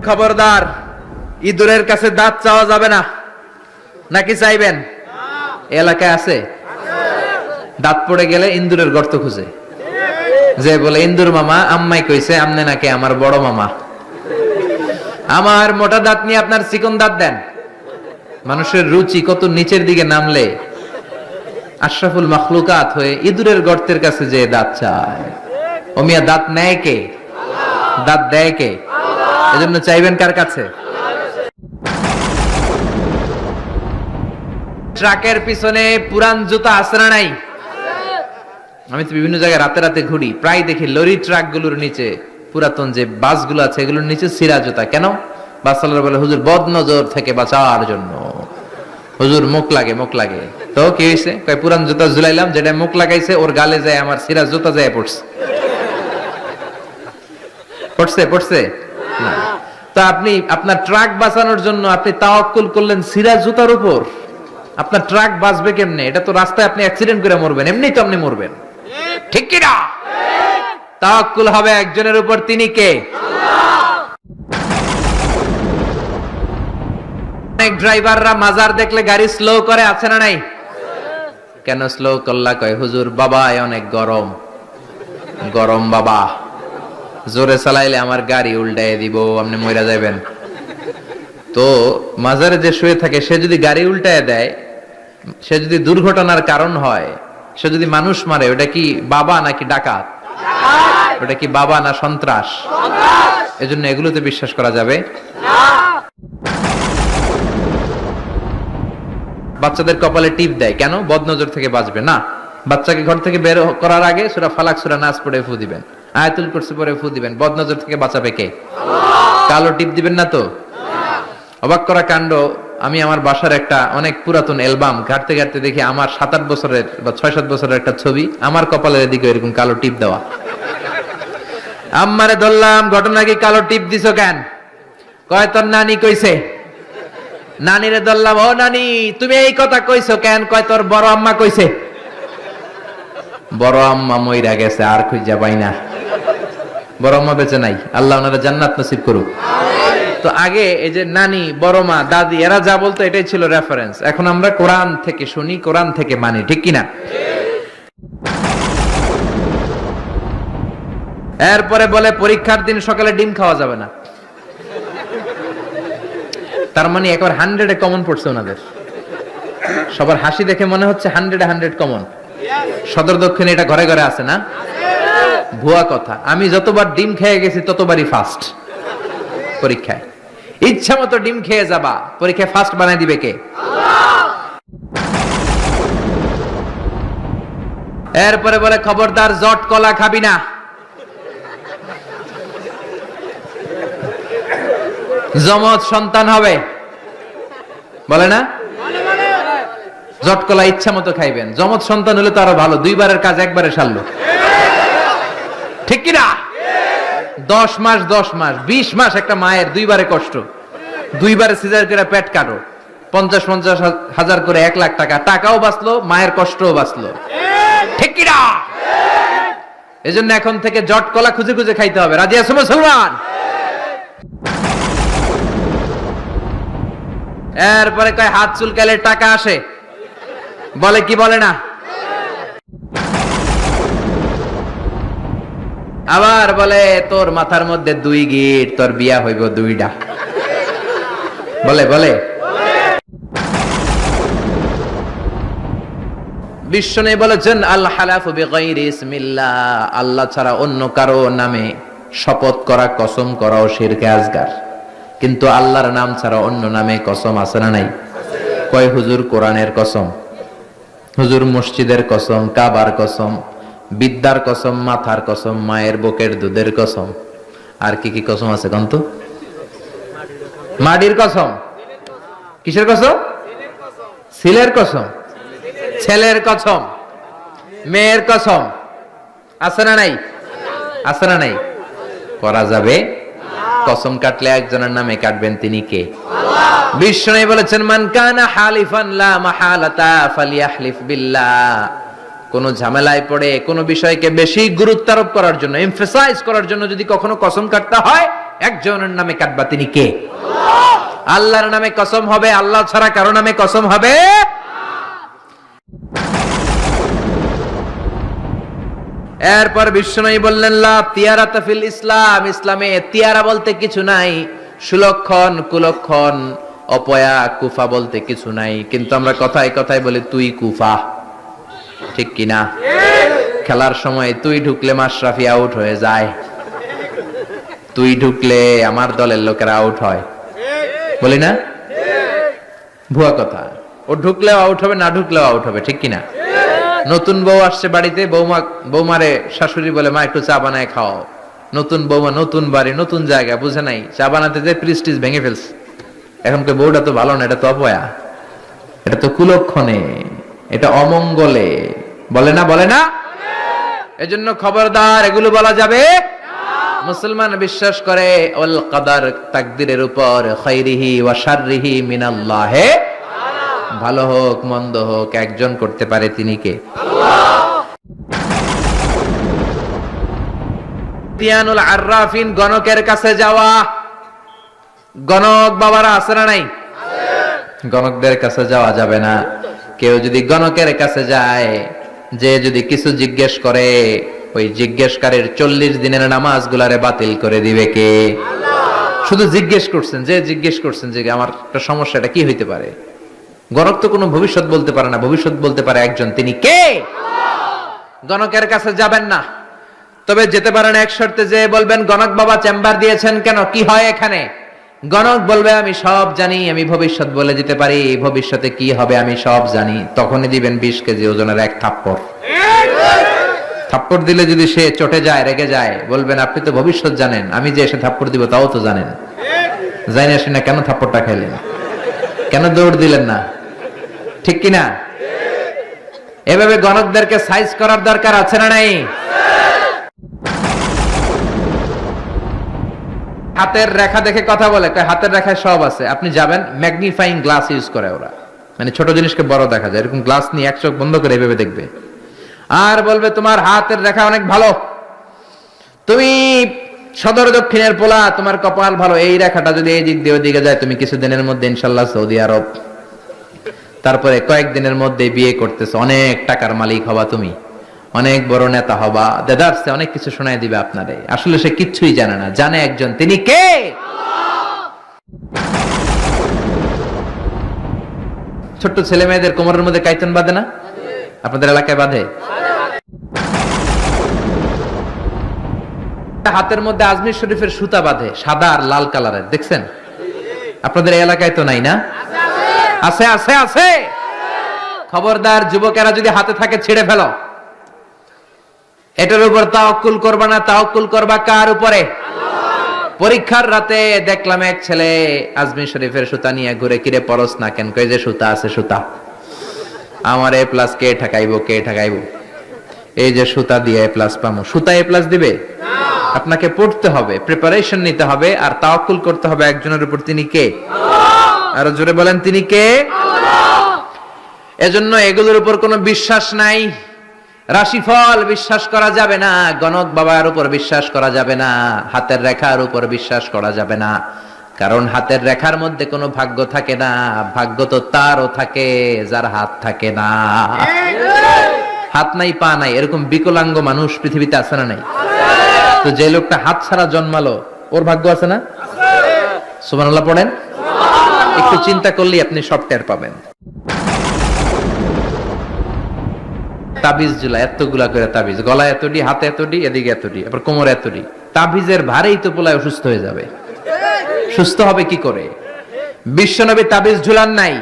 খবরদার, ইঁদুরের কাছে দাঁত চাওয়া যাবে না। নাকি চাইবেন? এলাকায় আছে দাঁত পড়ে গেলে ইন্দুরের গর্ত খুঁজে, যে বলে ইন্দুর মামা আম্মাই কইছে আমনে নাকি আমার বড় মামা, আমার মোটা দাঁত নিয়ে আপনার চিকন দাঁত দেন। মানুষের রুচি কত নিচের দিকে নামলে আশরাফুল মাখলুকাত হয়ে ইঁদুরের গর্তের কাছে যে দাঁত চায়। ও মিয়া, দাঁত নেয় কে? দাঁত দেয় কে? এজন্য চাইবেন কার কাছে? ট্রাকের পিছনে পুরান জুতা আছে না নাই? আমি তো বিভিন্ন জায়গায় রাতে রাতে ঘুরি, প্রায় দেখি লরি ট্রাক গুলোর নিচে, পুরাতন যে বাসগুলো আছে এগুলোর নিচে ছিঁড়া জুতা। কেন? বাসওয়ালারা বলে হুজুর বদ নজর থেকে বাঁচার জন্য, হুজুর মুখ লাগে, মুখ লাগে। তো কি হয়েছে? কয় পুরান জুতা ঝুলাইলাম, যেটা মুখ লাগাইছে ওর গালে যায় আমার ছিঁড়া জুতা যায় পড়ছে। পড়ছে পড়ছে না। তো আপনি আপনার ট্রাক বাঁচানোর জন্য আপনি তাওয়াক্কুল করলেন ছিঁড়া জুতার উপর। আপনার ট্রাক বাঁচবে কেমনে? এটা তো রাস্তায় আপনি অ্যাক্সিডেন্ট করে মরবেন, এমনি তো আপনি মরবেন। ঠিক কি না? তাওয়াক্কুল হবে একজনের উপর, তিনি কে? অনেক ড্রাইভাররা মাজার দেখলে গাড়ি স্লো করে, আছে না নাই? কেন স্লো করলা? কয় হুজুর বাবা অনেক গরম, গরম বাবা, জোরে চালাইলে আমার গাড়ি উল্টায় দিব, আপনি মইরা যাবেন। তো মাজারে যে শুয়ে থাকে সে যদি গাড়ি উল্টায় দেয়, সে যদি দুর্ঘটনার কারণ হয়, সে যদি মানুষ মারে, ওটা কি বাবা নাকি ডাকাত? ওটা কি বাবা না সন্ত্রাস? এজন্য এগুলোতে বিশ্বাস করা যাবে না। বাচ্চাদের কপালে টিপ দেয় কেন? বদনজর থেকে বাঁচবে না। বাচ্চাকে ঘর থেকে বের করার আগে সূরা ফালাক সূরা নাস পড়ে ফু দিবেন, আয়াতুল কুরসি পড়ে ফু দিবেন। বদনজর থেকে বাঁচাবে কে? কালো টিপ দিবেন না তো। অবাক করা কাণ্ড, আমি আমার বাসার একটা অনেক পুরাতন অ্যালবাম ঘাটতে ঘাটতে দেখি আমার 7-8 বছরের বা 6-7 বছরের একটা ছবি, আমার কপালের দিকে এরকম কালো টিপ দেওয়া। আম্মারে ধরলাম, ঘটনা কি কালো টিপ দিছো কেন? কয় তোর নানি কইছে। নানিরে ধরলাম, ও নানি তুমি এই কথা কইছো কেন? কয় তোর বড় আম্মা কইছে। বড় আম্মা মইরা গেছে, আর খুঁজা পাই না। বড় আম্মা বেঁচে নাই, আল্লাহ ওনারা জান্নাত নসিব করুক। তো আগে এই যে নানি, বড় মা, দাদি এরা যা বলতো এটাই ছিল রেফারেন্স। এখন আমরা কোরআন থেকে শুনি, কোরআন থেকে মানি, ঠিক কিনা? এরপরে বলে পরীক্ষার দিন সকালে ডিম খাওয়া যাবে না। তার মানে একবার 100-এ কমন পড়ছে ওনাদের। সবার হাসি দেখে মনে হচ্ছে 100-এ 100 কমন। সদর দক্ষিণে এটা ঘরে ঘরে আছে না? ভুয়া কথা। আমি যতবার ডিম খেয়ে গেছি ততবারই ফার্স্ট পরীক্ষায়। ইচ্ছা মতো ডিম খেয়ে যাবা, পরীক্ষায় ফার্স্ট বানাই দিবে কে? এরপরে বলে খবরদার জট কলা খাবি না। জমজ সন্তান হবে, বলে না? জট কলা ইচ্ছা মতো খাইবেন। জমজ সন্তান হলে তো আরো ভালো, 2বারের কাজ একবারে সারলো, ঠিক কিনা? 10 মাস 20 মাস একটা মায়ের 2বারে কষ্ট, 2বারে সিজার করে পেট কাটো, 50-50 হাজার করে 1 লাখ টাকা, টাকাও বাঁচলো, মায়ের কষ্টও বাঁচলো, ঠিক কিনা? এজন্য এখন থেকে জট কলা খুঁজে খুঁজে খাইতে হবে। রাজি আছো মুসলমান? এরপরে কয় হাত চুলকালে টাকা আসে, বলে কি বলে না? আবার বলে তোর মাথার মধ্যে 2 গিট, তোর বিয়া হইব 2টা, বলে বলে। বিশ্বনবী বলেছেন আল হালাফু বিগাইরি ইসমিল্লাহ, আল্লাহ ছাড়া অন্য কারো নামে শপথ করা, কসম করাও শিরকে আসগার। কিন্তু আল্লাহর নাম ছাড়া অন্য নামে কসম আছে না নাই? কয় হুজুর কোরআনের কসম, হুজুর মসজিদের কসম, কাবার কসম, বিদ্যার কসম, মাথার কসম, মায়ের বুকের দুধের কসম, আর কি কি কসম আছে কন্ত? মাটির কসম। কিসের কসম? ছেলের কসম, ছেলের কসম, মেয়ের কসম, আছে না নাই? আছে না নাই? করা যাবে? কসম কাটলে একজনের নামে কাটবেন, তিনি কে? বিশ্বনবী বলেছেন মান কানা হালিফান লা মাহালাতা ফালিয়াহলিফ বিল্লাহ। কোন ঝামেলায় পড়ে কোন বিষয়কে বেশি গুরুত্ব আরোপ করার জন্য, এমফাসাইজ করার জন্য যদি কখনো কসম কাটতে হয়, একজনের নামে কাটবা, তিনি কে? আল্লাহর নামে কসম হবে, আল্লাহ ছাড়া কারো নামে কসম হবে। এরপর বিশ্বনবী বললেন, লা তিয়ারাতা ফিল ইসলাম, ইসলামে তিয়ারা বলতে কিছু নাই, সুলক্ষণ কুলক্ষণ অপয়া কুফা বলতে কিছু নাই। কিন্তু আমরা কথায় কথায় বলি তুই কুফা, ঠিক কিনা? খেলার সময় তুই ঢুকলে মাশরাফি আউট হয়ে যায়, তুই ঢুকলে আমার দলের লোকেরা আউট হয়, বলি না? ভুয়া কথা। ও ঢুকলেও আউট হবে, না ঢুকলেও আউট হবে, ঠিক কিনা? নতুন বউ আসছে বাড়িতে, বৌমারে শাশুড়ি বলে, মা একটু চা বানায় খাও। নতুন বৌমা, নতুন বাড়ি, নতুন জায়গা, বুঝে নাই, চা বানাতে যে প্রিস্টিজ ভেঙে ফেলছে। এখনকার বউটা তো ভালো না, এটা তো অপয়া, এটা তো কুলক্ষণে, এটা অমঙ্গলে, বলে না? বলে না? এজন্য খবরদার, এগুলো বলা যাবে। মুসলমান বিশ্বাস করে ওয়াল কদর, তাকদীরের উপর, খাইরিহি ওয়া শাররিহি মিনাল্লাহ, ভালো হোক মন্দ হোক একজন করতে পারে, তিনি কে? তিয়ানুল আররাফিন, গণকের কাছে যাওয়া। গণক বাবারা আছে না নাই? গণকদের কাছে যাওয়া যাবে না। কেউ যদি গণকের কাছে যায়, যে যদি কিছু জিজ্ঞেস করে, ওই জিজ্ঞেসকারীর 40 দিনের নামাজ গুলারে বাতিল করে দিবে কে? শুধু জিজ্ঞেস করছেন, যে জিজ্ঞেস করছেন যে আমার একটা সমস্যা, এটা কি হইতে পারে। গণক তো কোনো ভবিষ্যৎ বলতে পারে না, ভবিষ্যৎ বলতে পারে একজন, তিনি কে? গণকের কাছে যাবেন না। তবে যেতে পারেন এক শর্তে, যে বলবেন, গণক বাবা চেম্বার দিয়েছেন কেন, কি হয় এখানে? গণক বলবে, আমি সব জানি, আমি ভবিষ্যৎ বলে দিতে পারি, ভবিষ্যতে কি হবে আমি সব জানি। তখনই দিবেন 20 কেজি ওজনের এক থাপ্পড়। থাপ্পড় দিলে যদি সে চটে যায়, রেগে যায়, বলবেন, আপনি তো ভবিষ্যৎ জানেন, আমি যে এসে থাপ্পড় দিব তাও তো জানেন, জানি না শুনে কেন থাপ্পড়টা খাইলেন, কেন দৌড় দিলেন না, ঠিক কিনা? এভাবে গণকদেরকে সাইজ করার দরকার আছে না নাই? হাতের রেখা দেখে কথা বলে, হাতের রেখায় সব আছে। আপনি যাবেন, ম্যাগনিফাইং গ্লাস ইউজ করে ওরা, মানে ছোট জিনিসকে বড় দেখা যায়, এরকম গ্লাস নিয়ে এক চোখ বন্ধ করে এভাবে দেখবে, আর বলবে, তোমার হাতের রেখা অনেক ভালো, তুমি সদর দক্ষিণের পোলা, তোমার কপাল ভালো, এই রেখাটা যদি এই দিক দিয়ে ওদিকে যায়, তুমি কিছুদিনের মধ্যে ইনশাল্লাহ সৌদি আরব, তারপরে কয়েকদিনের মধ্যে বিয়ে করতেছো, অনেক টাকার মালিক হবা, তুমি অনেক বড় নেতা হবা, দেদারসে অনেক কিছু শোনায় দিবে আপনারে। আসলে সে কিচ্ছুই জানে না, জানে একজন, তিনি কে? ছোট্ট ছেলে মেয়েদের কোমরের মধ্যে কাইতন বাঁধে না? আপনাদের এলাকায় বাঁধে? হাতের মধ্যে আজমির শরীফের সুতা বাঁধে, সাদা আর লাল কালারের, দেখছেন? আপনাদের এলাকায় তো নাই না? আছে আছে আছে। খবরদার, যুবকেরা যদি হাতে থাকে ছেড়ে ফেলো। এটার উপর তাওয়াক্কুল করবা না, তাওয়াক্কুল করবা কার উপরে? পরীক্ষার রাতে দেখলাম এক ছেলে আজমির শরীফের সুতা নিয়ে ঘুরে, কিরে পরস না কেন? কই যে সুতা আছে, সুতা আমার এ প্লাস কে ঠেকাইবো, কে ঠেকাইবো? এই যে সুতা দিয়ে এ প্লাস পামো, সুতা এ প্লাস দিবে? আপনাকে পড়তে হবে, প্রিপারেশন নিতে হবে, আর তাওয়াক্কুল করতে হবে একজনের উপর, তিনি কে? আরো জোরে বলেন, তিনি কে? এজন্য এগুলোর উপর কোনো বিশ্বাস নাই। রাশিফল বিশ্বাস করা যাবে না, গণক বাবার উপর বিশ্বাস করা যাবে না, হাতের রেখার উপর বিশ্বাস করা যাবে না, কারণ হাতের রেখার মধ্যে কোনো ভাগ্য থাকে না। ভাগ্য তো তারও থাকে যার হাত থাকে না। হাত নাই পা নাই এরকম বিকলাঙ্গ মানুষ পৃথিবীতে আছে না নাই? তো যে লোকটা হাত ছাড়া জন্মালো, ওর ভাগ্য আছে না? সুবহানাল্লাহ পড়েন। একটু চিন্তা করলেই আপনি সব টের পাবেন। তাবিজ ঝুলা, এতগুলা করে তাবিজ, গলায় এতটি, হাতে এতটি, এদিকে এতটি, আবার কোমরে এতটি। তাবিজের ভারেই তো পোলায় অসুস্থ হয়ে যাবে। সুস্থ হবে কি করে? বিশ্বনবী তাবিজ ঝুলান নাই,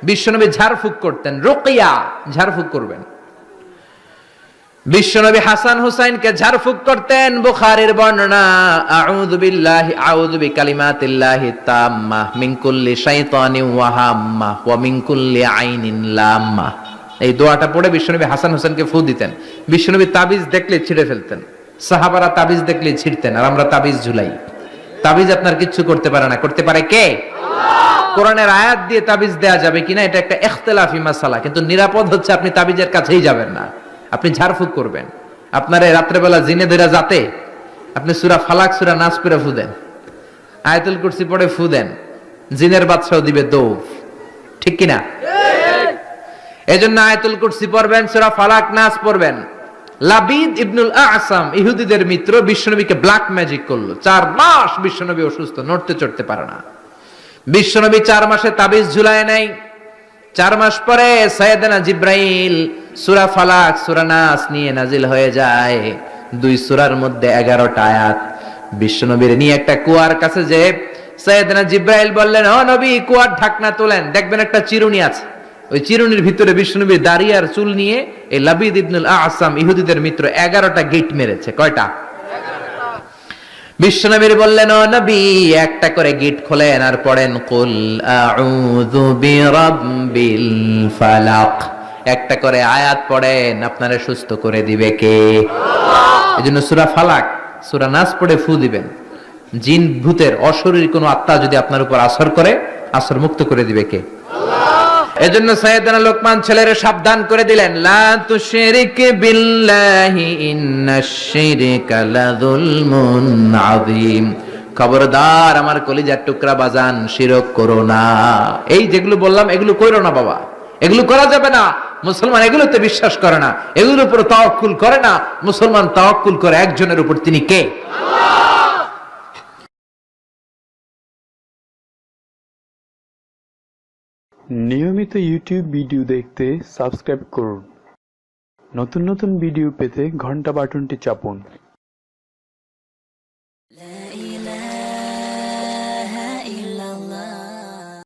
বিশ্বনবী ঝাড়ফুঁক করতেন। রুকিয়া, ঝাড়ফুঁক করবেন। বিশ্বনবী হাসান হুসাইনকে ঝাড়ফুঁক করতেন। বুখারীর বর্ণনা, আউযু বিল্লাহি আউযু বিকালিমাতিল্লাহি তাম্মা মিন কুল্লি শাইতানিন ওয়া হাম্মা ওয়া মিন কুল্লি আইনিন লাম্মা। এই দোয়াটা পড়ে বিশ্বনবী হাসান হুসাইনকে ফু দিতেন। বিশ্বনবী তাবিজ দেখলে ছিঁড়ে ফেলতেন, সাহাবারা তাবিজ দেখলে ছিঁড়তেন, আর আমরা তাবিজ ঝুলাই। তাবিজ আপনার কিচ্ছু করতে পারে না, করতে পারে কে? আল্লাহ। কোরআনের আয়াত দিয়ে তাবিজ দেয়া যাবে কিনা এটা একটা ইখতিলাফি মাসালা, কিন্তু নিরাপদ হচ্ছে আপনি তাবিজের কাছেই যাবেন না, আপনি ঝাড়ফুঁক করবেন। আপনার রাত্রেবেলা জিনে ধরে যাতে আপনি সূরা ফালাক সূরা নাস পড়ে ফু দেন, আয়াতুল কুরসি পড়ে ফু দেন, জিনের বাদশাও দিবে দৌড়। ঠিক কিনা? এজন্য আয়াতুল কুরসি পড়বেন, সূরা ফালাক নাস পড়বেন। লাবিদ ইবনুল আসাম ইহুদিদের মিত্র বিশ্বনবীকে ব্ল্যাক ম্যাজিক করলো। 4 মাস বিশ্বনবী অসুস্থ, নড়তে চড়তে পারে না। বিশ্বনবী 4 মাসে তাবিজ ঝুলায় নাই। 4 মাস পরে সাইয়েদনা জিব্রাইল সূরা ফালাক সূরা নাস নিয়ে নাজিল হয়ে যায়। 2 সূরার মধ্যে 11টা আয়াত। বিশ্বনবীর নিয়ে একটা কুয়ার কাছে যে সাইয়েদনা জিব্রাইল বললেন, ও নবী, কুয়ার ঢাকনা তোলেন, দেখবেন একটা চিরুনি আছে। ওই চিরুনির ভিতরে বিশ্বনবীর দাড়ি আর চুল নিয়ে এই লাবিদ ইবনুল আসাম ইহুদিদের মিত্র 11টা গেট মেরেছে। কয়টা? বিশ্বনবীর বললেন, ও নবী, একটা করে গেট খোলেন আর পড়েন কুল আউযু বিরাব্বিল ফালাক। একটা করে আয়াত পড়েন, আপনারে সুস্থ করে দিবে কে? আল্লাহ। এজন্য সূরা ফালাক সূরা নাস পড়ে ফু দিবেন। জিন ভূতের অশরীরী কোনো আত্মা যদি আপনার উপর আসর করে, আসর মুক্ত করে দিবে কে? আল্লাহ। এজন্য সাইয়েদনা লোকমান ছেলেরে সাবধান করে দিলেন, লা তুশরিক বিল্লাহি ইন্নাশ শিরকা লাযুলমুন আযীম। খবরদার আমার কলিজার টুকরা বাজান, শিরক করো না। এই যেগুলো বললাম এগুলো কইরো না বাবা, এগুলো করা যাবে না। মুসলমান এগুলোতে বিশ্বাস করে না, এগুলোর উপর তাওয়াক্কুল করে না। মুসলমান তাওয়াক্কুল করে একজনের উপর, তিনি কে? আল্লাহ। নিয়মিত ইউটিউব ভিডিও দেখতে সাবস্ক্রাইব করুন। নতুন নতুন ভিডিও পেতে ঘন্টা বাটনটি চাপুন।